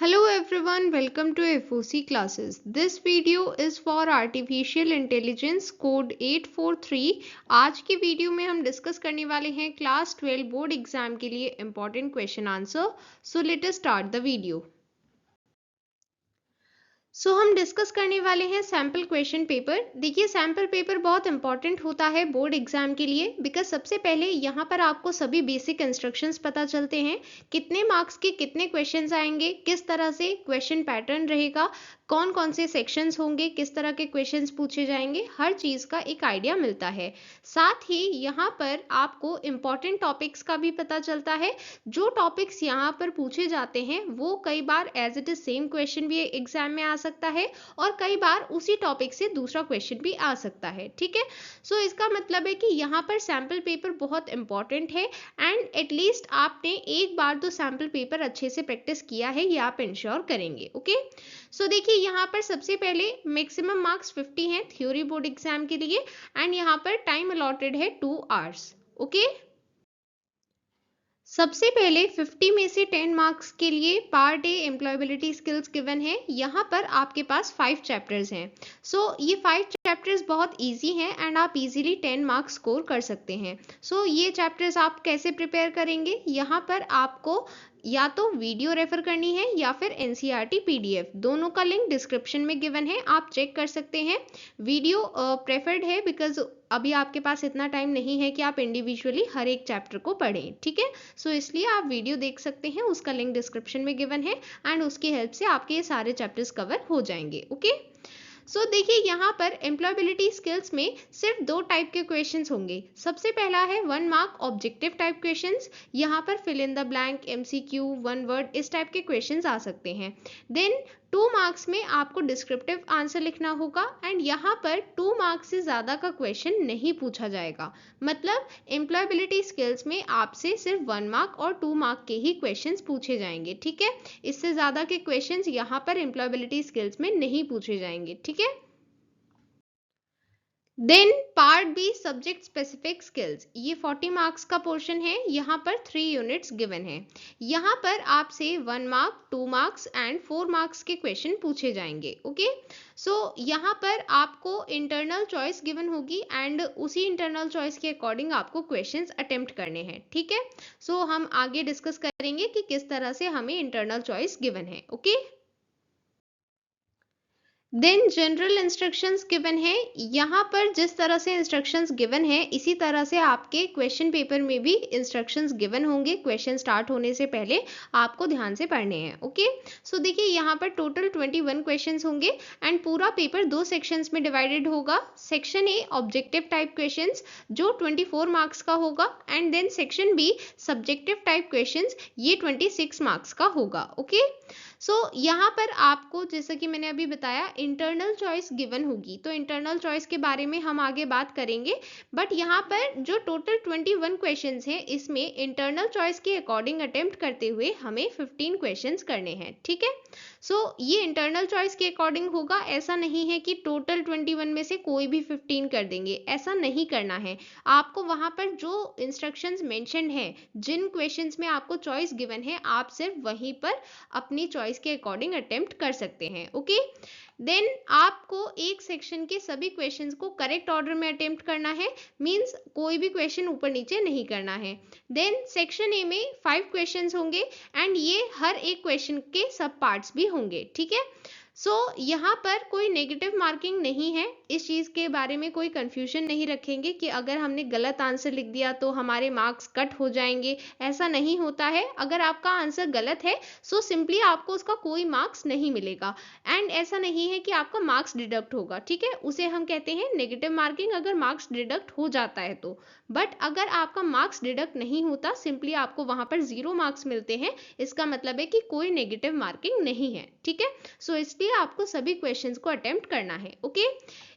Hello everyone, welcome to FOC classes. This video is for Artificial Intelligence Code 843. आज की video में हम discuss करने वाले हैं क्लास 12 बोर्ड एग्जाम के लिए important question answer. So let us start the video. हम डिस्कस करने वाले हैं सैम्पल क्वेश्चन पेपर. देखिए सैम्पल पेपर बहुत इंपॉर्टेंट होता है बोर्ड एग्जाम के लिए बिकॉज सबसे पहले यहाँ पर आपको सभी बेसिक इंस्ट्रक्शंस पता चलते हैं, कितने मार्क्स के कितने क्वेश्चंस आएंगे, किस तरह से क्वेश्चन पैटर्न रहेगा, कौन कौन से सेक्शंस होंगे, किस तरह के क्वेश्चंस पूछे जाएंगे, हर चीज़ का एक आइडिया मिलता है. साथ ही यहाँ पर आपको इम्पॉर्टेंट टॉपिक्स का भी पता चलता है. जो टॉपिक्स यहाँ पर पूछे जाते हैं वो कई बार as it is same question भी एग्जाम में आ सकता है और कई बार उसी टॉपिक से दूसरा क्वेश्चन भी आ सकता है. ठीक है, सो इसका मतलब है कि यहाँ पर सैम्पल पेपर बहुत इंपॉर्टेंट है एंड एटलीस्ट आपने एक बार तो सैम्पल पेपर अच्छे से प्रैक्टिस किया है, ये आप इंश्योर करेंगे. ओके, सो देखिए यहाँ पर सबसे पहले मैक्सिमम मार्क्स 50 हैं थ्योरी बोर्ड एग्जाम के लिए एंड यहाँ पर टाइम अलॉटेड है 2 आवर्स. ओके, सबसे पहले 50 में से 10 मार्क्स के लिए per day employability skills given है. यहाँ पर आपके पास 5 चैप्टर्स हैं. ये 5 चैप्टर्स बहुत इजी हैं एंड आप इजीली 10 मार्क्स स्कोर कर सकते हैं. ये चैप्टर्स आप कैसे प्रिपेयर करेंगे, यहाँ पर आपको या तो वीडियो रेफर करनी है या फिर एनसीईआरटी पीडीएफ, दोनों का लिंक डिस्क्रिप्शन में गिवन है, आप चेक कर सकते हैं. वीडियो प्रेफर्ड है बिकॉज अभी आपके पास इतना टाइम नहीं है कि आप इंडिविजुअली हर एक चैप्टर को पढ़ें. ठीक है, इसलिए आप वीडियो देख सकते हैं, उसका लिंक डिस्क्रिप्शन में गिवन है एंड उसकी हेल्प से आपके ये सारे चैप्टर्स कवर हो जाएंगे. ओके, देखिए यहाँ पर एम्प्लॉयबिलिटी स्किल्स में सिर्फ 2 टाइप के क्वेश्चंस होंगे. सबसे पहला है 1 मार्क ऑब्जेक्टिव टाइप क्वेश्चंस. यहाँ पर fill in the blank, MCQ, 1 word इस टाइप के क्वेश्चंस आ सकते हैं. देन 2 मार्क्स में आपको डिस्क्रिप्टिव आंसर लिखना होगा एंड यहाँ पर 2 मार्क्स से ज़्यादा का क्वेश्चन नहीं पूछा जाएगा. मतलब एम्प्लॉयबिलिटी स्किल्स में आपसे सिर्फ 1 मार्क और 2 मार्क के ही क्वेश्चंस पूछे जाएंगे. ठीक है, इससे ज़्यादा के क्वेश्चंस यहाँ पर एम्प्लॉयबिलिटी स्किल्स में नहीं पूछे जाएंगे. ठीक है, then part B subject specific skills, ये 40 मार्क्स का पोर्शन है. यहाँ पर 3 यूनिट्स गिवन है. यहाँ पर आपसे 1 मार्क, 2 मार्क्स एंड 4 मार्क्स के क्वेश्चन पूछे जाएंगे. ओके, यहाँ पर आपको इंटरनल चॉइस गिवन होगी एंड उसी इंटरनल चॉइस के अकॉर्डिंग आपको क्वेश्चंस अटेम्प्ट करने हैं. ठीक है, हम आगे डिस्कस करेंगे कि किस तरह से हमें इंटरनल चॉइस गिवन है. Okay, then general instructions given है. यहाँ पर जिस तरह से इंस्ट्रक्शंस गिवन है इसी तरह से आपके क्वेश्चन पेपर में भी इंस्ट्रक्शंस गिवन होंगे. क्वेश्चन स्टार्ट होने से पहले आपको ध्यान से पढ़ने हैं. ओके, देखिए यहाँ पर टोटल 21 क्वेश्चंस होंगे एंड पूरा पेपर 2 सेक्शंस में डिवाइडेड होगा. Section A objective type questions जो 24 मार्क्स का होगा and then section B subjective type questions, ये 26 मार्क्स का होगा. ओके, यहाँ पर आपको जैसा कि मैंने अभी बताया इंटरनल चॉइस गिवन होगी, तो इंटरनल चॉइस के बारे में हम आगे बात करेंगे. बट यहाँ पर जो टोटल 21 क्वेश्चंस हैं इसमें इंटरनल चॉइस के अकॉर्डिंग अटेम्प्ट करते हुए हमें 15 क्वेश्चंस करने हैं. ठीक है, ये इंटरनल चॉइस के अकॉर्डिंग होगा. ऐसा नहीं है कि टोटल 21 में से कोई भी 15 कर देंगे, ऐसा नहीं करना है. आपको वहां पर जो इंस्ट्रक्शंस मेंशन्ड है, जिन क्वेश्चंस में आपको चॉइस गिवन है, आप सिर्फ वहीं पर अपनी चॉइस के अकॉर्डिंग अटेम्प्ट कर सकते हैं. ओके, देन आपको एक सेक्शन के सभी क्वेश्चंस को करेक्ट ऑर्डर में अटेम्प्ट करना है. मींस कोई भी क्वेश्चन ऊपर नीचे नहीं करना है. देन सेक्शन ए में 5 क्वेश्चंस होंगे एंड ये हर एक क्वेश्चन के सब पार्ट्स भी होंगे. ठीक है, यहाँ पर कोई नेगेटिव मार्किंग नहीं है. इस चीज़ के बारे में कोई कंफ्यूजन नहीं रखेंगे कि अगर हमने गलत आंसर लिख दिया तो हमारे मार्क्स कट हो जाएंगे. ऐसा नहीं होता है. अगर आपका आंसर गलत है सिंपली आपको उसका कोई मार्क्स नहीं मिलेगा एंड ऐसा नहीं है कि आपका मार्क्स डिडक्ट होगा. ठीक है, उसे हम कहते हैं नेगेटिव मार्किंग अगर मार्क्स डिडक्ट हो जाता है तो. बट अगर आपका मार्क्स डिडक्ट नहीं होता, सिंपली आपको वहां पर 0 मार्क्स मिलते हैं, इसका मतलब है कि कोई नेगेटिव मार्किंग नहीं है. ठीक है, इसलिए आपको सभी क्वेश्चंस को अटेम्प्ट करना है. ओके,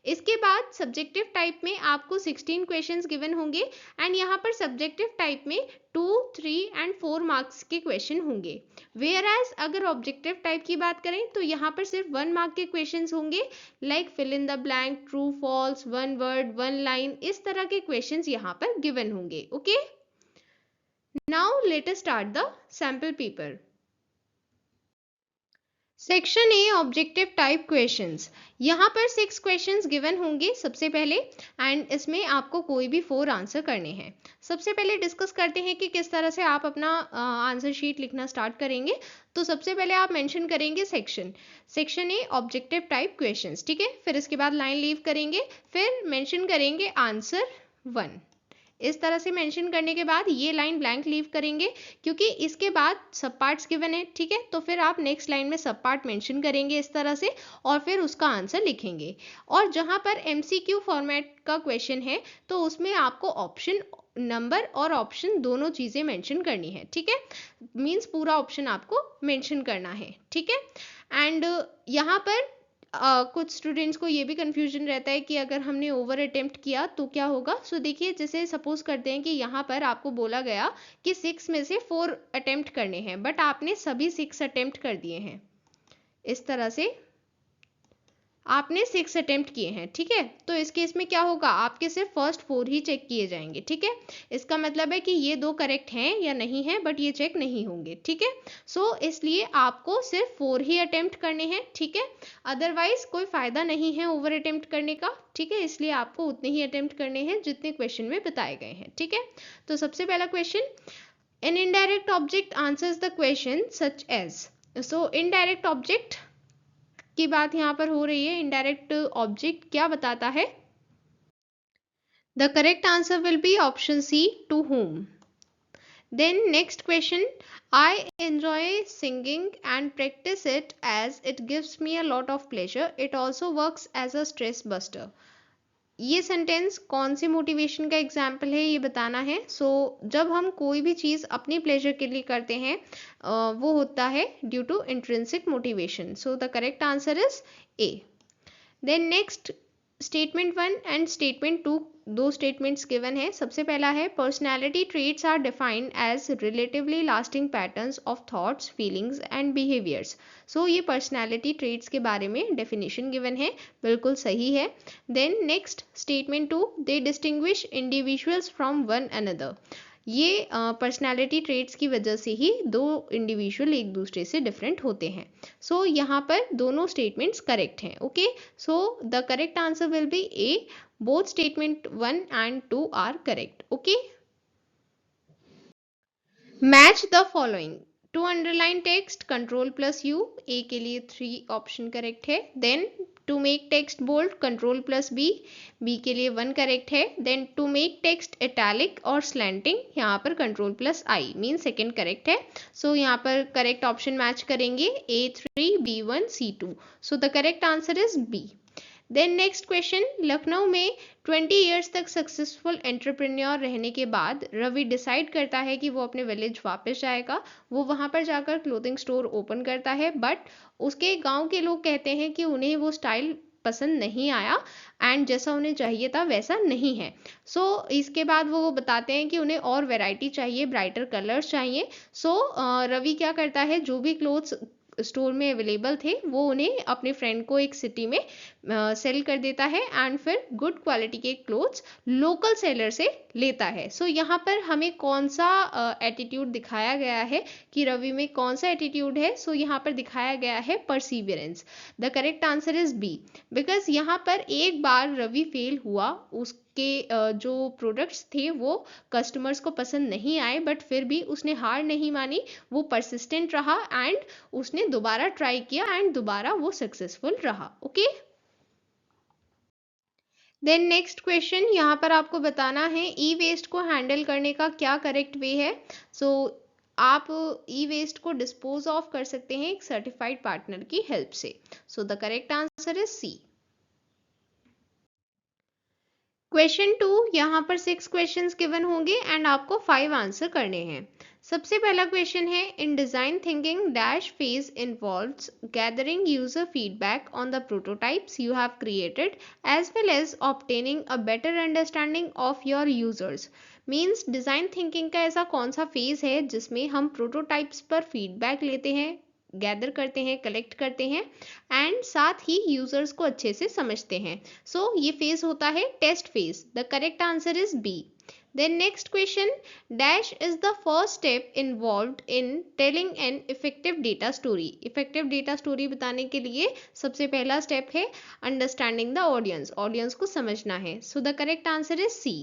इसके बाद सब्जेक्टिव टाइप में आपको 16 क्वेश्चंस गिवन होंगे एंड यहाँ पर सब्जेक्टिव टाइप में 2, 3 एंड 4 मार्क्स के क्वेश्चन होंगे. वेयर एज अगर ऑब्जेक्टिव टाइप की बात करें तो यहाँ पर सिर्फ 1 मार्क के क्वेश्चंस होंगे, like fill in the blank, true false, 1 word, 1 line, इस तरह के क्वेश्चंस यहाँ पर गिवन होंगे. Okay, now let us start the sample paper. Section A objective type questions. यहाँ पर 6 क्वेश्चंस गिवन होंगे सबसे पहले, एंड इसमें आपको कोई भी 4 आंसर करने हैं। सबसे पहले डिस्कस करते हैं कि किस तरह से आप अपना आंसर शीट लिखना स्टार्ट करेंगे। तो सबसे पहले आप मेंशन करेंगे section A objective type questions, ठीक है। फिर इसके बाद लाइन लीव करेंगे, फिर मेंशन करेंगे आंसर 1। इस तरह से मेंशन करने के बाद ये लाइन ब्लैंक लीव करेंगे, क्योंकि इसके बाद सब पार्ट्स गिवन है, ठीक है। तो फिर आप नेक्स्ट लाइन में सब पार्ट मेंशन करेंगे इस तरह से, और फिर उसका आंसर लिखेंगे। और जहां पर एमसीक्यू फॉर्मेट का क्वेश्चन है, तो उसमें आपको ऑप्शन नंबर और ऑप्शन दोनों चीजें मेंशन करनी है, ठीक है। मींस पूरा ऑप्शन आपको मेंशन करना है, ठीक है। एंड यहाँ पर कुछ स्टूडेंट्स को ये भी कंफ्यूजन रहता है कि अगर हमने ओवर अटेम्प्ट किया तो क्या होगा। सो देखिए, जैसे सपोज करते हैं कि यहाँ पर आपको बोला गया कि 6 में से 4 अटेम्प्ट करने हैं, बट आपने सभी 6 अटेम्प्ट कर दिए हैं। इस तरह से आपने 6 अटेम्प्ट किए हैं, ठीक है। तो इस केस में क्या होगा, आपके सिर्फ फर्स्ट 4 ही चेक किए जाएंगे, ठीक है। इसका मतलब है कि ये 2 करेक्ट हैं या नहीं है, बट ये चेक नहीं होंगे, ठीक है। सो इसलिए आपको सिर्फ 4 ही अटेम्प्ट करने हैं, ठीक है। अदरवाइज कोई फायदा नहीं है ओवर अटेम्प्ट करने का, ठीक है। इसलिए आपको उतने ही अटेम्प्ट करने हैं जितने क्वेश्चन में बताए गए हैं, ठीक है। तो सबसे पहला question, an indirect object answers the question such as. So indirect object की बात यहाँ पर हो रही है। इनडायरेक्ट ऑब्जेक्ट क्या बताता है? The correct answer will be option C, to whom. Then next question, I enjoy singing and practice it as it gives me a lot of pleasure. It also works as a stress buster. ये sentence कौन सी motivation का example है, ये बताना है। जब हम कोई भी चीज़ अपनी प्लेजर के लिए करते हैं, वो होता है due to intrinsic motivation. So the correct answer is A. Then next, statement 1 and statement 2, दो स्टेटमेंट्स गिवन है। सबसे पहला है, personality traits are defined as relatively lasting patterns of thoughts, feelings and behaviours. So ये personality traits के बारे में definition given है, बिल्कुल सही है। Then next, statement 2, they distinguish individuals from one another. ये पर्सनैलिटी ट्रेट्स की वजह से ही दो इंडिविजुअल एक दूसरे से डिफरेंट होते हैं। सो यहाँ पर दोनों स्टेटमेंट्स करेक्ट हैं, okay. So the correct answer will be A, both statement 1 and 2 are correct, okay. Match the following, to underline text control plus U, A के लिए 3 ऑप्शन करेक्ट है। Then to make text bold control plus B, B के लिए 1 correct है। Then to make text italic और slanting, यहाँ पर control plus I mean second correct है। सो यहाँ पर करेक्ट ऑप्शन मैच करेंगे A3, B1, C2। So the correct answer is B. Then next question, Lucknow में 20 इयर्स तक सक्सेसफुल एंटरप्रेन्योर रहने के बाद रवि डिसाइड करता है कि वो अपने विलेज वापस जाएगा। वो वहाँ पर जाकर क्लोथिंग स्टोर ओपन करता है, बट उसके गांव के लोग कहते हैं कि उन्हें वो स्टाइल पसंद नहीं आया एंड जैसा उन्हें चाहिए था वैसा नहीं है। इसके बाद वो बताते हैं कि उन्हें और वैरायटी चाहिए, ब्राइटर कलर्स चाहिए। रवि क्या करता है, जो भी क्लोथ्स स्टोर में अवेलेबल थे वो उन्हें अपने फ्रेंड को एक सिटी में सेल कर देता है, एंड फिर गुड क्वालिटी के क्लोथ्स लोकल सेलर से लेता है। यहाँ पर हमें कौन सा एटीट्यूड दिखाया गया है, कि रवि में कौन सा एटीट्यूड है। यहाँ पर दिखाया गया है perseverance. The correct answer is B, because यहाँ पर एक बार रवि फेल हुआ, उसके जो प्रोडक्ट्स थे वो कस्टमर्स को पसंद नहीं आए, बट फिर भी उसने हार नहीं मानी, वो परसिस्टेंट रहा एंड उसने दोबारा ट्राई किया एंड दोबारा वो सक्सेसफुल रहा, ओके। देन नेक्स्ट क्वेश्चन, यहाँ पर आपको बताना है ई वेस्ट को हैंडल करने का क्या करेक्ट वे है। आप ई वेस्ट को डिस्पोज ऑफ कर सकते हैं एक सर्टिफाइड पार्टनर की हेल्प से। The correct answer is C. Question 2, यहाँ पर 6 क्वेश्चंस गिवन होंगे एंड आपको 5 आंसर करने हैं। सबसे पहला क्वेश्चन है, in design thinking dash phase involves gathering user feedback on the prototypes you have created as well as obtaining a better understanding of your users. Means design thinking का ऐसा कौन सा फेज है जिसमें हम प्रोटोटाइप्स पर feedback लेते हैं, गैदर करते हैं, कलेक्ट करते हैं एंड साथ ही यूजर्स को अच्छे से समझते हैं। ये फेज होता है test phase. The correct answer is B. Then next question, dash is the first step involved in telling an effective data story. Effective data story बताने के लिए सबसे पहला स्टेप है understanding the audience. Audience को समझना है. So the correct answer is C.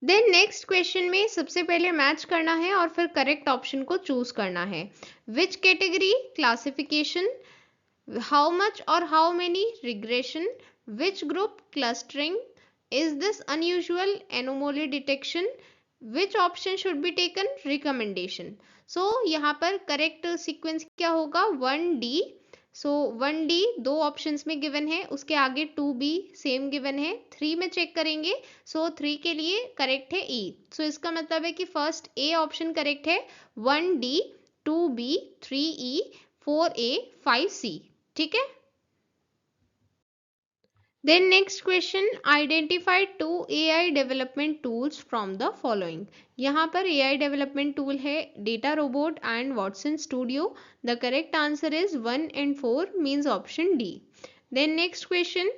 Then next question में सबसे पहले मैच करना है और फिर करेक्ट ऑप्शन को चूज करना है. Which category, classification, how much or how many, regression, which group, clustering, is this unusual, anomaly detection, which option should be taken, recommendation. So यहाँ पर करेक्ट सीक्वेंस क्या होगा, 1D. सो 1D दो options में given है, उसके आगे 2B सेम गिवन है. 3 में चेक करेंगे. सो 3 के लिए करेक्ट है E. सो इसका मतलब है कि फर्स्ट A ऑप्शन करेक्ट है. 1D, 2B, 3E, 4A, 5C. ठीक है. Then next question, identify two AI development tools from the following. यहाँ पर AI development tool है Data Robot and Watson Studio. The correct answer is 1 and 4 means option D. Then next question,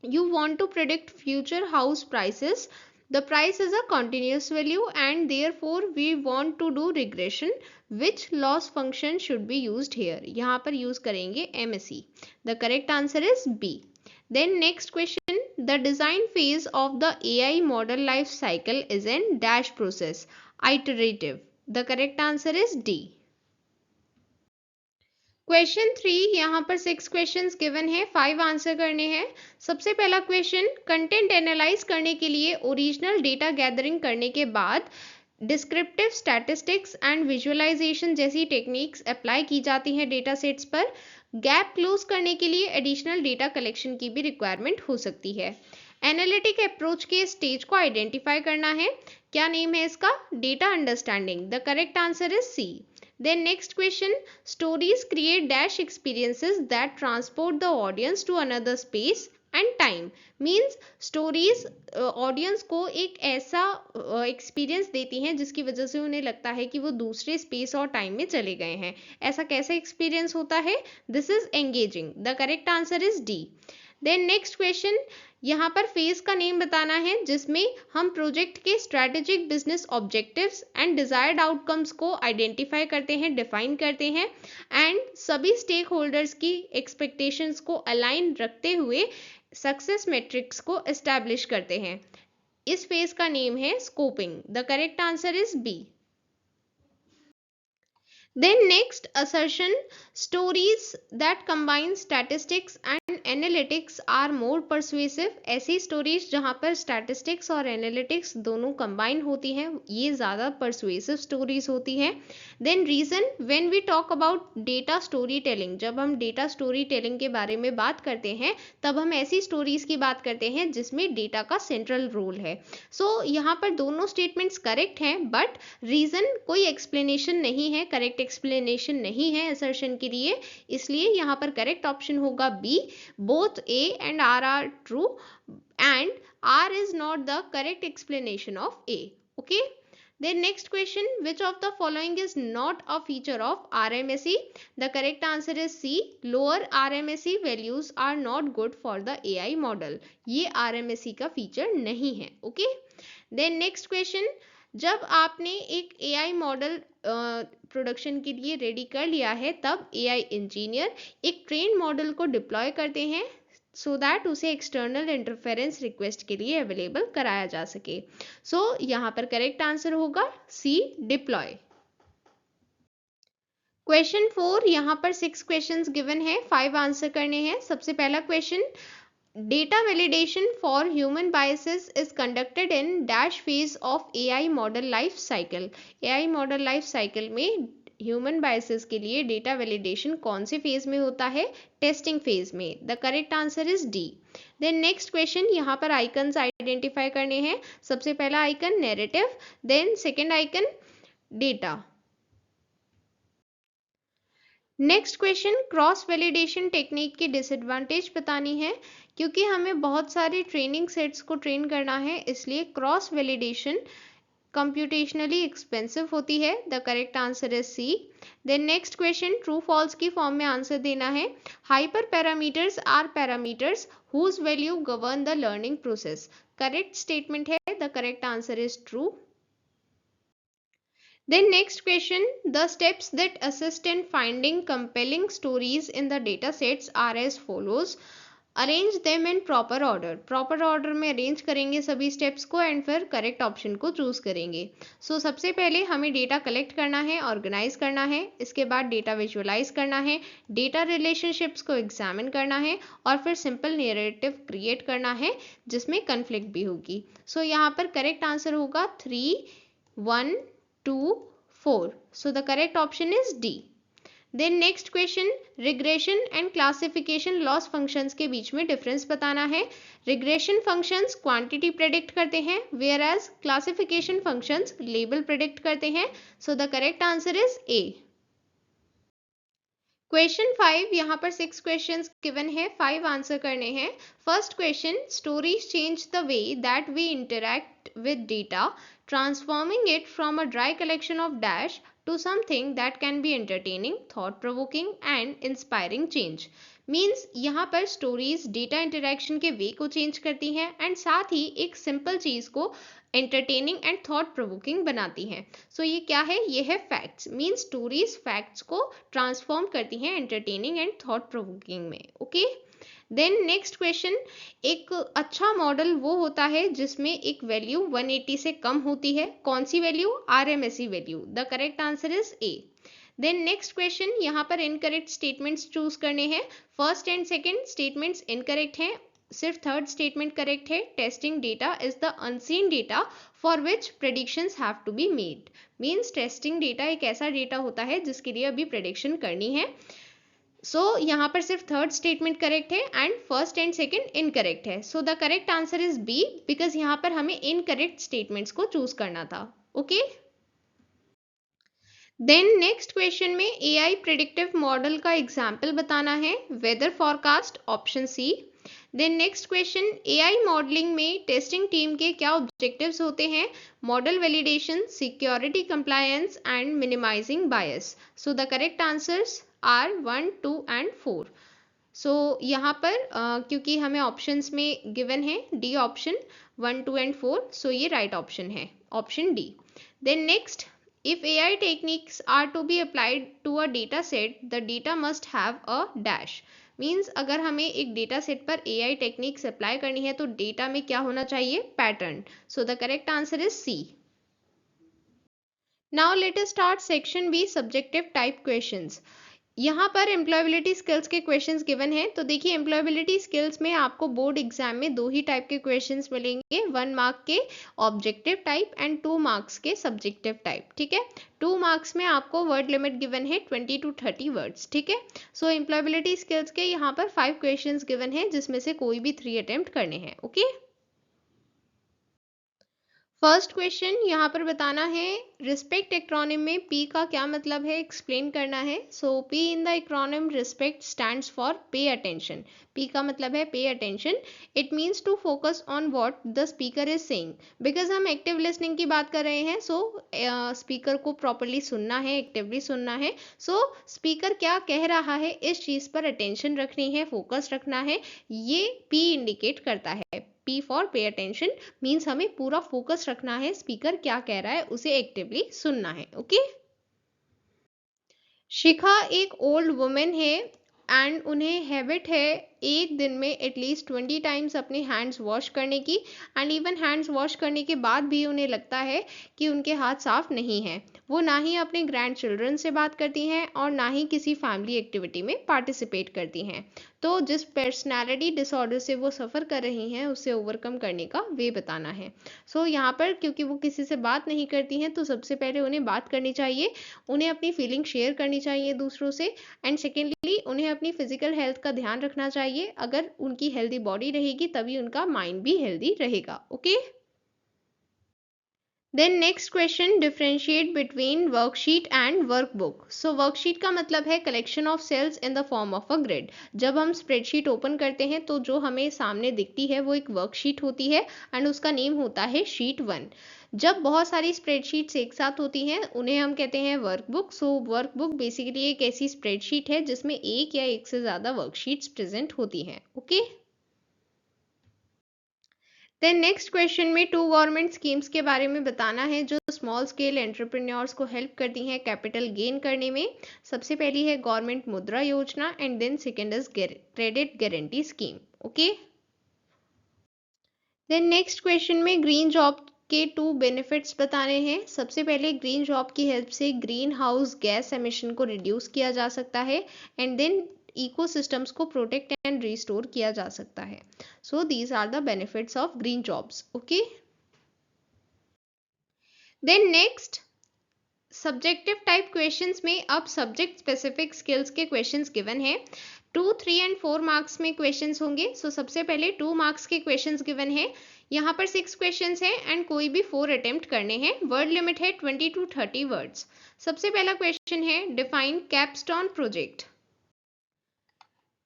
you want to predict future house prices. The price is a continuous value and therefore we want to do regression. Which loss function should be used here? यहाँ पर use करेंगे MSE. The correct answer is B. Then next question, the design phase of the AI model life cycle is in dash process, iterative. The correct answer is D. Question 3, यहाँ पर 6 questions given है, 5 answer करने हैं. सबसे पहला question, content analyse करने के लिए ओरिजिनल डेटा गैदरिंग करने के बाद डिस्क्रिप्टिव स्टैटिस्टिक्स एंड विजुअलाइजेशन जैसी टेक्निक्स अप्लाई की जाती हैं डेटा सेट्स पर. गैप क्लोज करने के लिए एडिशनल डेटा कलेक्शन की भी रिक्वायरमेंट हो सकती है. एनालिटिक अप्रोच के स्टेज को आइडेंटिफाई करना है. क्या नेम है इसका? Data understanding. The correct answer is C. Then next question, stories create dash experiences that transport the audience to another space and time. Means stories audience को एक ऐसा experience देती हैं जिसकी वजह से उन्हें लगता है कि वो दूसरे space और time में चले गए हैं. ऐसा कैसा experience होता है? This is engaging. The correct answer is D. Then next question, यहाँ पर फेज का नेम बताना है जिसमें हम प्रोजेक्ट के strategic business objectives and desired outcomes को आइडेंटिफाई करते हैं, डिफाइन करते हैं एंड सभी स्टेक होल्डर्स की एक्सपेक्टेशंस को अलाइन रखते हुए सक्सेस मैट्रिक्स को एस्टैब्लिश करते हैं. इस फेज का नेम है scoping. The correct answer is B. Then next assertion, stories that combine statistics and analytics are more persuasive. ऐसी stories जहाँ पर statistics और analytics दोनों combine होती हैं, ये ज़्यादा persuasive stories होती हैं. Then reason, when we talk about data storytelling, जब हम data storytelling के बारे में बात करते हैं तब हम ऐसी stories की बात करते हैं जिसमें data का central role है. So यहाँ पर दोनों statements correct हैं, but reason कोई explanation नहीं है, correct एक्सप्लेनेशन नहीं है असर्शन के लिए, इसलिए यहाँ पर करेक्ट ऑप्शन होगा B. Both A and R are true and R is not the correct explanation of A. Okay. Then next question, which of the following is not a feature of RMSE? The correct answer is C. Lower RMSE values are not good for the AI model. ये RMSE का feature नहीं है. Okay. Then next question, जब आपने एक AI model production के लिए ready कर लिया है तब AI इंजीनियर एक ट्रेन मॉडल को डिप्लॉय करते हैं सो दैट उसे एक्सटर्नल इंटरफेरेंस रिक्वेस्ट के लिए अवेलेबल कराया जा सके. सो यहाँ पर करेक्ट आंसर होगा सी, डिप्लॉय. क्वेश्चन 4, यहाँ पर 6 क्वेश्चंस गिवन है, 5 आंसर करने हैं. सबसे पहला question, data validation for human biases is conducted in dash phase of AI model life cycle. AI model life cycle में ह्यूमन बायसेस के लिए डेटा वैलिडेशन कौन से फेज में होता है? टेस्टिंग फेज में. The correct answer is D. Then next question, यहाँ पर आइकन्स आइडेंटिफाई करने हैं. सबसे पहला icon narrative, then second icon data. Next question, cross validation technique की डिसएडवांटेज बतानी है. क्योंकि हमें बहुत सारे ट्रेनिंग सेट्स को ट्रेन करना है इसलिए क्रॉस वैलिडेशन कंप्यूटेशनली एक्सपेंसिव होती है। The correct answer is C. Then next question, true false की फॉर्म में आंसर देना है। Hyper parameters are parameters whose value govern the learning process. Correct statement है। The correct answer is true. Then next question, the steps that assist in finding compelling stories in the data sets are as follows. Arrange them in proper order. Proper order में arrange करेंगे सभी steps को and फिर correct option को choose करेंगे। सबसे पहले हमें डेटा कलेक्ट करना है, ऑर्गेनाइज करना है, इसके बाद डेटा विजुअलाइज करना है, डेटा रिलेशनशिप्स को एग्जामिन करना है और फिर सिंपल नैरेटिव क्रिएट करना है जिसमें कन्फ्लिक्ट भी होगी। यहाँ पर करेक्ट आंसर होगा 3, 1, 2, 4. So the correct option is D. Then next question, regression and classification loss functions के बीच में डिफरेंस बताना है। regression functions क्वांटिटी प्रेडिक्ट करते हैं, whereas classification functions label predict करते हैं। So the correct answer is A. Question 5, यहाँ पर 6 क्वेश्चंस गिवन है, 5 आंसर करने हैं। First question, stories change the way that we interact with data, transforming it from a dry collection of dash to something that can be entertaining, thought provoking and inspiring change. Means यहाँ पर stories data interaction के वे को change करती हैं and साथ ही एक simple चीज को एंटरटेनिंग एंड थॉट प्रोवोकिंग बनाती हैं। ये क्या है? ये है फैक्ट्स। मीन्स स्टोरीज फैक्ट्स को ट्रांसफॉर्म करती हैं एंटरटेनिंग एंड थॉट प्रोवोकिंग में। ओके, देन नेक्स्ट क्वेश्चन, एक अच्छा मॉडल वो होता है जिसमें एक वैल्यू 180 से कम होती है। कौन सी value? RMSE value. The correct answer is A. Then next question, यहाँ पर इनकरेक्ट स्टेटमेंट्स चूज करने हैं। First and second statements incorrect हैं, सिर्फ थर्ड स्टेटमेंट करेक्ट है। Testing data is the unseen data for which predictions have to be made. Means testing data एक ऐसा data होता है जिसके लिए अभी प्रेडिक्शन करनी है। यहाँ पर सिर्फ थर्ड स्टेटमेंट करेक्ट है and first and second incorrect है। The correct answer is B, because यहाँ पर हमें इनकरेक्ट स्टेटमेंट्स को चूज करना था। ओके, देन नेक्स्ट क्वेश्चन में AI प्रेडिक्टिव मॉडल का एग्जाम्पल बताना है। Weather forecast, option C. Then next question, AI modelling में टेस्टिंग टीम के क्या ऑब्जेक्टिव्स होते हैं? Model validation, security compliance and minimising bias. The correct answers are 1, 2 and 4। यहाँ पर क्योंकि हमें ऑप्शंस में गिवन है डी ऑप्शन 1, 2 एंड 4, ये राइट ऑप्शन है, option D. Then next, if AI techniques are to be applied to a data set, the data must have a dash. Means अगर हमें एक डेटा सेट पर AI techniques apply करनी है तो data में क्या होना चाहिए? Pattern. The correct answer is C. Now let us start section B, subjective type questions. यहाँ पर एम्प्लॉयबिलिटी स्किल्स के क्वेश्चंस गिवन हैं। तो देखिए, एम्प्लॉयबिलिटी स्किल्स में आपको बोर्ड एग्जाम में 2 ही टाइप के क्वेश्चंस मिलेंगे, 1 मार्क के ऑब्जेक्टिव टाइप एंड 2 मार्क्स के सब्जेक्टिव टाइप। ठीक है, 2 मार्क्स में आपको वर्ड लिमिट गिवन है 20 to 30 वर्ड्स। ठीक है, एम्प्लॉयबिलिटी स्किल्स के यहाँ पर 5 क्वेश्चंस गिवन है जिसमें से कोई भी 3 अटेम्प्ट करने हैं। ओके, फर्स्ट क्वेश्चन यहाँ पर बताना है, रिस्पेक्ट एक्रोनिम में पी का क्या मतलब है, एक्सप्लेन करना है। P in the acronym respect stands for pay attention. P का मतलब है pay attention. It means to focus on what the speaker is saying. Because हम एक्टिव लिसनिंग की बात कर रहे हैं, स्पीकर को प्रॉपरली सुनना है, एक्टिवली सुनना है। स्पीकर क्या कह रहा है इस चीज पर अटेंशन रखनी है, फोकस रखना है, ये पी इंडिकेट करता है। P for pay attention means हमें पूरा फोकस रखना है, स्पीकर क्या कह रहा है उसे एक्टिवली सुनना है। ओके, शिखा एक ओल्ड वुमेन है एंड उन्हें हैबिट है एक दिन में एटलीस्ट 20 टाइम्स अपने हैंड्स वॉश करने की एंड इवन हैंड्स वॉश करने के बाद भी उन्हें लगता है कि उनके हाथ साफ नहीं हैं। वो ना ही अपने ग्रैंड चिल्ड्रन से बात करती हैं और ना ही किसी फैमिली एक्टिविटी में पार्टिसिपेट करती हैं। तो जिस पर्सनैलिटी डिसऑर्डर से वो सफ़र कर रही हैं उसे ओवरकम करने का वे बताना है। यहाँ पर क्योंकि वो किसी से बात नहीं करती हैं तो सबसे पहले उन्हें बात करनी चाहिए, उन्हें अपनी फीलिंग शेयर करनी चाहिए दूसरों से एंड सेकेंडली उन्हें अपनी फिजिकल हेल्थ का ध्यान रखना चाहिए। अगर उनकी हेल्दी बॉडी रहेगी तभी उनका माइंड भी हेल्दी रहेगा। Okay, then next question, differentiate between worksheet and workbook. Worksheet का मतलब है collection of cells in the form of a grid. जब हम स्प्रेडशीट ओपन करते हैं तो जो हमें सामने दिखती है वो एक वर्कशीट होती है एंड उसका नेम होता है शीट 1। जब बहुत सारी स्प्रेडशीट्स एक साथ होती हैं उन्हें हम कहते हैं वर्कबुक। सो वर्कबुक बेसिकली एक ऐसी स्प्रेडशीट है जिसमें एक या एक से ज़्यादा वर्कशीट्स प्रेजेंट होती हैं। ओके, देन नेक्स्ट क्वेश्चन में 2 गवर्नमेंट स्कीम्स के बारे में बताना है जो स्मॉल स्केल एंटरप्रेन्योर्स को हेल्प करती हैं कैपिटल गेन करने में। सबसे पहली है government Mudra Yojana and then second is credit guarantee scheme. Okay, then next question में ग्रीन जॉब के 2 बेनिफिट्स बताने हैं। सबसे पहले ग्रीन जॉब की हेल्प से ग्रीन हाउस गैस एमिशन को रिड्यूस किया जा सकता है एंड देन इकोसिस्टम्स को प्रोटेक्ट एंड रिस्टोर किया जा सकता है। So these are the benefits of green jobs. Okay, then next subjective type questions में अब सब्जेक्ट स्पेसिफिक स्किल्स के क्वेश्चंस गिवन है। 2, 3 एंड 4 मार्क्स में क्वेश्चंस होंगे। सो सबसे पहले 2 मार्क्स के क्वेश्चंस गिवन है। यहाँ पर 6 क्वेश्चंस हैं एंड कोई भी 4 अटेम्प्ट करने हैं। वर्ड लिमिट है 20 to 30 वर्ड्स। सबसे पहला क्वेश्चन है define capstone project.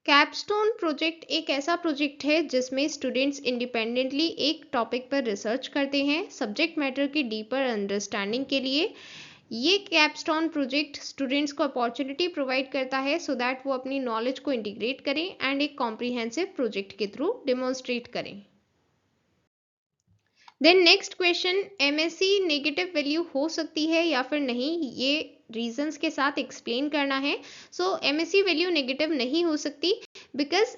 Capstone project एक ऐसा प्रोजेक्ट है जिसमें स्टूडेंट्स इंडिपेंडेंटली एक टॉपिक पर रिसर्च करते हैं सब्जेक्ट मैटर की डीपर अंडरस्टैंडिंग के लिए। ये कैपस्टोन प्रोजेक्ट स्टूडेंट्स को अपॉर्चुनिटी प्रोवाइड करता है सो दैट वो अपनी नॉलेज को इंटीग्रेट करें एंड एक कॉम्प्रिहेंसिव प्रोजेक्ट के थ्रू डेमोन्स्ट्रेट करें। Then next question, MSC negative value हो सकती है या फिर नहीं, ये रीजंस के साथ एक्सप्लेन करना है। सो एमएससी वैल्यू नेगेटिव नहीं हो सकती because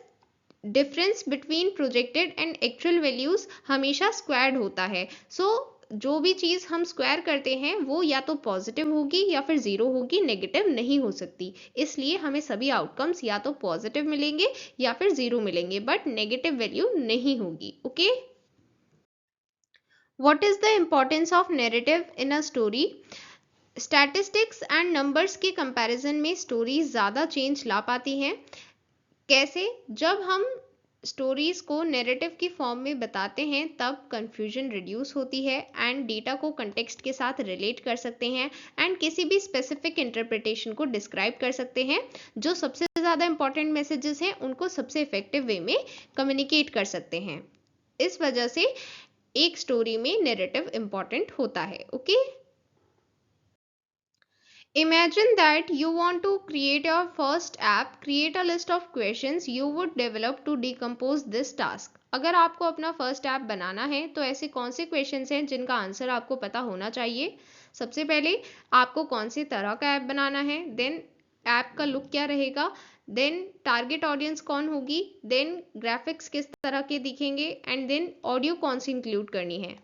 difference between projected and actual values हमेशा स्क्वायर्ड होता है। सो जो भी चीज़ हम स्क्वायर करते हैं वो या तो पॉजिटिव होगी या फिर जीरो होगी, नेगेटिव नहीं हो सकती। इसलिए हमें सभी आउटकम्स या तो पॉजिटिव मिलेंगे या फिर जीरो मिलेंगे बट नेगेटिव वैल्यू नहीं होगी। Okay, what is the importance of narrative in a story? Statistics and numbers के कंपैरिजन में स्टोरीज ज़्यादा चेंज ला पाती हैं। कैसे? जब हम स्टोरीज को नैरेटिव की फॉर्म में बताते हैं तब कंफ्यूजन रिड्यूस होती है एंड डेटा को कंटेक्स्ट के साथ रिलेट कर सकते हैं एंड किसी भी स्पेसिफिक इंटरप्रिटेशन को डिस्क्राइब कर सकते हैं। जो सबसे ज़्यादा इंपॉर्टेंट मैसेजेस हैं उनको सबसे इफेक्टिव वे में कम्युनिकेट कर सकते हैं। इस वजह से एक स्टोरी में नैरेटिव इंपॉर्टेंट होता है। Okay, Imagine that you want to create your first app. Create a list of questions you would develop to decompose this task. अगर आपको अपना फर्स्ट ऐप बनाना है तो ऐसे कौन से क्वेश्चंस हैं जिनका आंसर आपको पता होना चाहिए? सबसे पहले आपको कौन से तरह का ऐप बनाना है, देन ऐप का लुक क्या रहेगा, देन टारगेट ऑडियंस कौन होगी, देन ग्राफिक्स किस तरह के दिखेंगे एंड देन ऑडियो कौन सी इंक्लूड करनी है।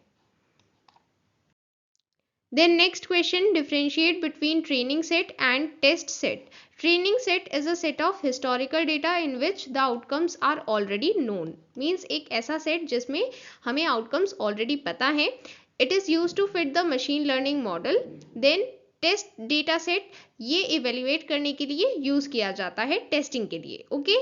Then next question, differentiate between training set and test set. Training set is a set of historical data in which the outcomes are already known. Means एक ऐसा set जिसमें हमें outcomes already पता है. It is used to fit the machine learning model. Then test data set ये evaluate करने के लिए use किया जाता है testing के लिए. Okay?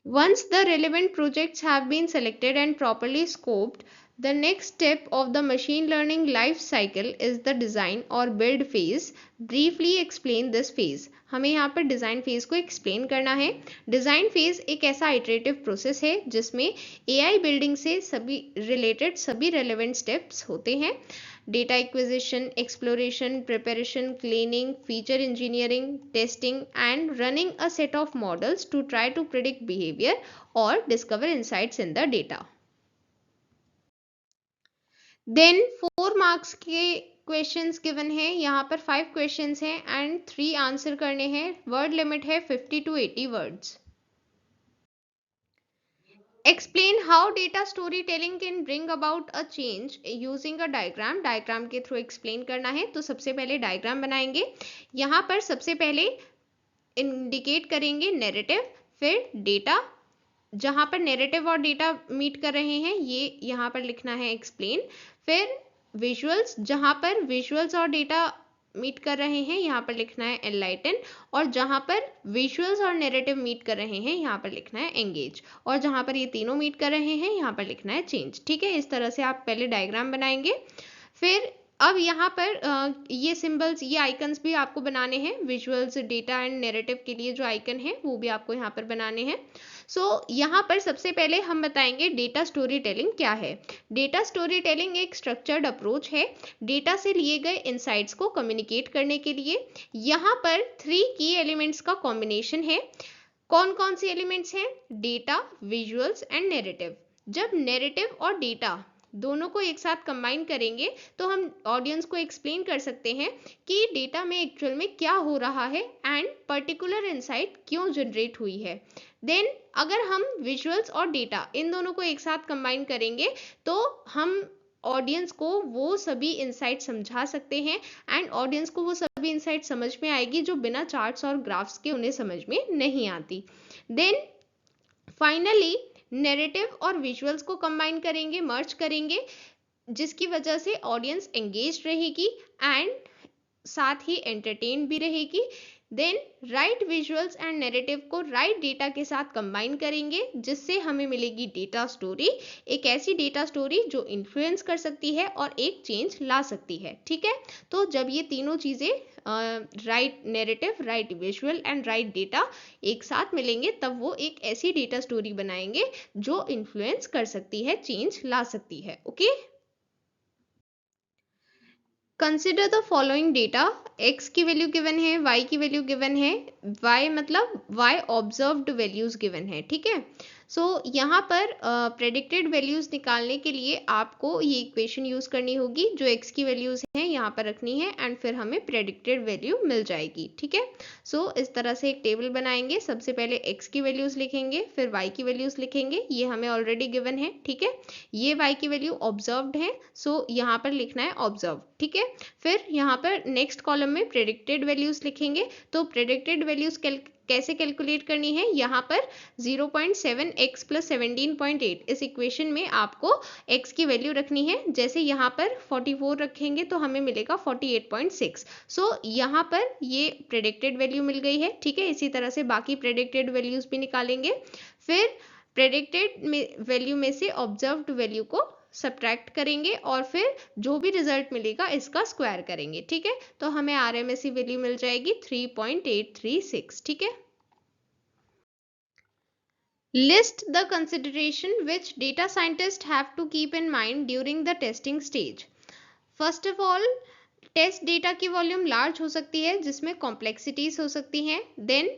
Once the relevant projects have been selected and properly scoped, the next step of the machine learning life cycle is the design or build phase. Briefly explain this phase. हमें यहाँ पर design phase को explain करना है। Design phase एक ऐसा iterative process है जिसमें एआई बिल्डिंग से सभी रिलेटेड सभी रेलेवेंट स्टेप्स होते हैं। Data acquisition, exploration, preparation, cleaning, feature engineering, testing and running a set of models to try to predict behaviour और discover insights in the data. Then 4 marks के questions given है। यहाँ पर 5 questions हैं and 3 answer करने हैं। Word limit है 50 to 80 words. Explain how data story telling can bring about a change using a diagram. Diagram के थ्रू एक्सप्लेन करना है तो सबसे पहले डायग्राम बनाएंगे। यहाँ पर सबसे पहले इंडिकेट करेंगे नैरेटिव, फिर डेटा, जहाँ पर नैरेटिव और डेटा मीट कर रहे हैं ये यहाँ पर लिखना है एक्सप्लेन, फिर विजुअल्स, जहाँ पर विजुअल्स और डेटा मीट कर रहे हैं यहाँ पर लिखना है एनलाइटन, और जहाँ पर विजुअल्स और नैरेटिव मीट कर रहे हैं यहाँ पर लिखना है एंगेज, और जहाँ पर ये तीनों मीट कर रहे हैं यहाँ पर लिखना है चेंज। ठीक है, इस तरह से आप पहले डायग्राम बनाएंगे। फिर अब यहाँ पर ये सिंबल्स, ये आइकन्स भी आपको बनाने हैं। विजुअल्स, डेटा एंड नैरेटिव के लिए जो आइकन है वो भी आपको यहाँ पर बनाने हैं। यहाँ पर सबसे पहले हम बताएंगे डेटा स्टोरी टेलिंग क्या है। डेटा स्टोरी टेलिंग एक स्ट्रक्चर्ड अप्रोच है डेटा से लिए गए इनसाइट्स को कम्युनिकेट करने के लिए। यहाँ पर 3 की एलिमेंट्स का कॉम्बिनेशन है। कौन कौन सी एलिमेंट्स हैं? Data, visuals and narrative. जब नैरेटिव और डेटा दोनों को एक साथ कंबाइन करेंगे तो हम ऑडियंस को एक्सप्लेन कर सकते हैं कि डेटा में एक्चुअल में क्या हो रहा है एंड पर्टिकुलर इनसाइट क्यों जनरेट हुई है। देन अगर हम विजुअल्स और डेटा इन दोनों को एक साथ कंबाइन करेंगे तो हम ऑडियंस को वो सभी इंसाइट समझा सकते हैं एंड ऑडियंस को वो सभी इंसाइट समझ में आएगी जो बिना चार्ट्स और ग्राफ्स के उन्हें समझ में नहीं आती। देन फाइनली नैरेटिव और विजुअल्स को कंबाइन करेंगे, मर्ज करेंगे, जिसकी वजह से ऑडियंस एंगेज रहेगी एंड साथ ही एंटरटेन भी रहेगी। Then right visuals and narrative को राइट डेटा के साथ कंबाइन करेंगे जिससे हमें मिलेगी डेटा स्टोरी, एक ऐसी डेटा स्टोरी जो इन्फ्लुएंस कर सकती है और एक चेंज ला सकती है। ठीक है, तो जब ये तीनों चीजें right narrative, right visual and right data एक साथ मिलेंगे तब वो एक ऐसी डेटा स्टोरी बनाएंगे जो इन्फ्लुएंस कर सकती है, चेंज ला सकती है। Okay, consider the following data. x की वैल्यू गिवन है, y की वैल्यू गिवन है, y मतलब y ऑब्जर्व्ड वैल्यूज गिवन है। ठीक है, यहाँ पर प्रेडिक्टेड वैल्यूज निकालने के लिए आपको ये इक्वेशन यूज करनी होगी। जो x की वैल्यूज हैं यहाँ पर रखनी है एंड फिर हमें प्रेडिक्टेड वैल्यू मिल जाएगी। ठीक है, इस तरह से एक टेबल बनाएंगे। सबसे पहले x की वैल्यूज लिखेंगे, फिर y की वैल्यूज लिखेंगे, ये हमें ऑलरेडी गिवन है। ठीक है, ये y की वैल्यू ऑब्जर्व्ड है, यहाँ पर लिखना है ऑब्जर्व। ठीक है, फिर यहाँ पर नेक्स्ट कॉलम में प्रेडिक्टेड वैल्यूज लिखेंगे। तो प्रेडिक्टेड वैल्यूज कैसे कैलकुलेट करनी है? यहाँ पर 0.7x + 17.8 इस इक्वेशन में आपको x की वैल्यू रखनी है। जैसे यहाँ पर 44 रखेंगे तो हमें मिलेगा 48.6। यहाँ पर ये प्रेडिक्टेड वैल्यू मिल गई है। ठीक है, इसी तरह से बाकी प्रेडिक्टेड वैल्यूज भी निकालेंगे। फिर प्रेडिक्टेड वैल्यू में से ऑब्जर्व्ड वैल्यू को सब्ट्रैक्ट करेंगे और फिर जो भी रिजल्ट मिलेगा इसका स्क्वायर करेंगे। ठीक है, तो हमें RMSE वैल्यू मिल जाएगी 3.836। ठीक है, list the consideration which data scientist have to keep in mind during the testing stage. First of all, test data की वॉल्यूम लार्ज हो सकती है जिसमें कॉम्प्लेक्सिटीज हो सकती हैं। देन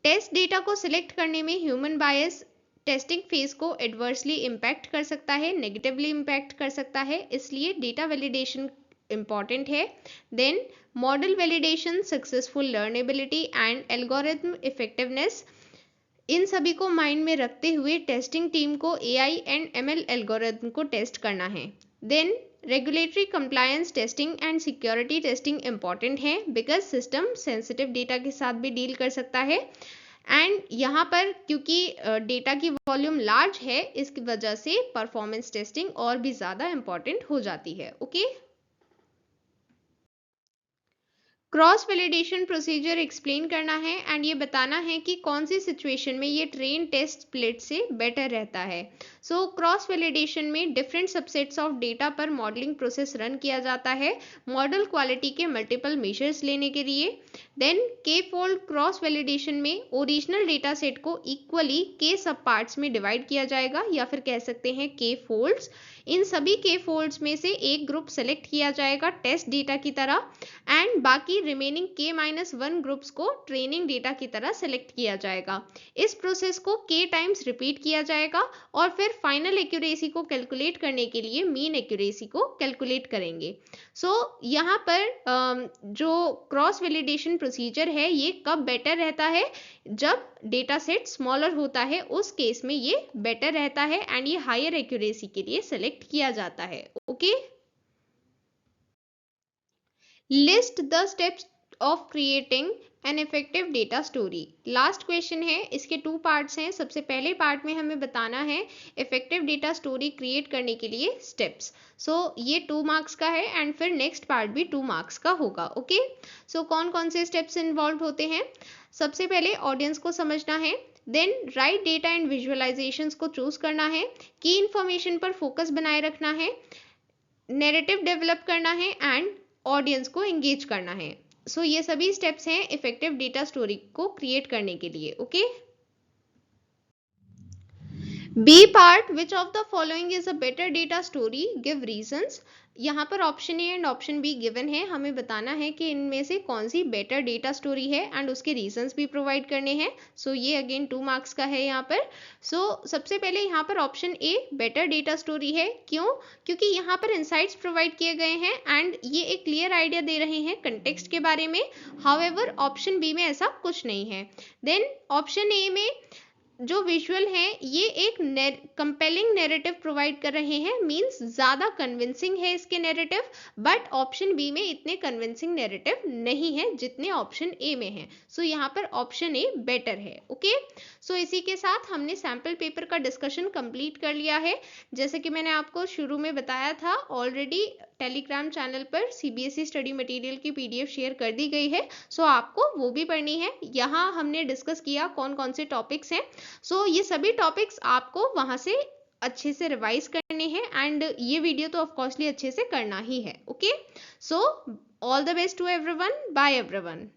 टेस्ट डेटा को सिलेक्ट करने में ह्यूमन बायस टेस्टिंग फेज को एडवर्सली इम्पैक्ट कर सकता है, नेगेटिवली इम्पैक्ट कर सकता है, इसलिए डेटा वैलिडेशन इंपॉर्टेंट है। Then model validation, successful learnability and algorithm effectiveness, इन सभी को माइंड में रखते हुए टेस्टिंग टीम को AI एंड ML एल्गोरिथम को टेस्ट करना है। Then regulatory compliance testing and security testing important है बिकॉज सिस्टम सेंसिटिव डेटा के साथ भी डील कर सकता है एंड यहाँ पर क्योंकि डेटा की वॉल्यूम लार्ज है इसकी वजह से परफॉर्मेंस टेस्टिंग और भी ज़्यादा इंपॉर्टेंट हो जाती है। Okay, cross validation procedure explain करना है एंड ये बताना है कि कौन सी सिचुएशन में ये ट्रेन टेस्ट स्प्लिट से बेटर रहता है। क्रॉस वैलिडेशन में डिफरेंट सबसेट्स ऑफ डेटा पर मॉडलिंग प्रोसेस रन किया जाता है मॉडल क्वालिटी के मल्टीपल मेजर्स लेने के लिए। देन के फोल्ड क्रॉस वैलिडेशन में ओरिजिनल डेटा सेट को इक्वली के सब पार्ट्स में डिवाइड किया जाएगा या फिर कह सकते हैं के फोल्ड्स। इन सभी के फोल्ड्स में से एक ग्रुप सेलेक्ट किया जाएगा टेस्ट डेटा की तरह एंड बाकी रिमेनिंग K-1 ग्रुप्स को ट्रेनिंग डेटा की तरह सेलेक्ट किया जाएगा। इस प्रोसेस को K टाइम्स रिपीट किया जाएगा और फिर फाइनल एक्यूरेसी को कैलकुलेट करने के लिए मीन एक्यूरेसी को कैलकुलेट करेंगे। यहाँ पर जो क्रॉस वैलिडेशन प्रोसीजर है ये कब बेटर रहता है? जब डेटा सेट स्मॉलर होता है उस केस में ये बेटर रहता है एंड ये हायर एक्यूरेसी के लिए सेलेक्ट किया जाता है। Okay, list the steps of creating an effective data story. Last question है, इसके 2 पार्ट्स हैं। सबसे पहले पार्ट में हमें बताना है इफेक्टिव डेटा स्टोरी क्रिएट करने के लिए स्टेप्स। ये 2 मार्क्स का है एंड फिर नेक्स्ट पार्ट भी 2 मार्क्स का होगा। ओके, कौन कौन से स्टेप्स इन्वॉल्व होते हैं? सबसे पहले ऑडियंस को समझना है, then right data and visualisations को चूज करना है, की इंफॉर्मेशन पर फोकस बनाए रखना है, नैरेटिव डेवलप करना है एंड ऑडियंस को एंगेज करना है। ये सभी स्टेप्स हैं इफेक्टिव डेटा स्टोरी को क्रिएट करने के लिए। Okay, B part, which of the following is a better data story, give reasons. यहाँ पर option A and option B given है, हमें बताना है कि इनमें से कौन सी बेटर डेटा स्टोरी है एंड उसके रीजंस भी प्रोवाइड करने हैं। सो ये अगेन 2 मार्क्स का है यहाँ पर। सबसे पहले यहाँ पर option a better data story है, क्यों? क्योंकि यहाँ पर इंसाइट्स प्रोवाइड किए गए हैं एंड ये एक क्लियर आइडिया दे रहे हैं कंटेक्स्ट के बारे में। हाउएवर ऑप्शन बी में ऐसा कुछ नहीं है। देन ऑप्शन ए में जो विजुअल हैं ये एक कंपेलिंग नैरेटिव प्रोवाइड कर रहे हैं, मींस ज़्यादा कन्विंसिंग है इसके नैरेटिव, बट ऑप्शन बी में इतने कन्विंसिंग नैरेटिव नहीं है जितने ऑप्शन ए में है। सो यहाँ पर ऑप्शन ए बेटर है। ओके, सो इसी के साथ हमने सैम्पल पेपर का डिस्कशन कंप्लीट कर लिया है। जैसे कि मैंने आपको शुरू में बताया था, ऑलरेडी टेलीग्राम चैनल पर सीबीएसई स्टडी मटेरियल की पीडीएफ शेयर कर दी गई है। सो आपको वो भी पढ़नी है। यहाँ हमने डिस्कस किया कौन कौन से टॉपिक्स हैं। ये सभी टॉपिक्स आपको वहां से अच्छे से रिवाइज करने हैं एंड ये वीडियो तो ऑफकोर्सली अच्छे से करना ही है। Okay, so all the best to everyone, bye everyone.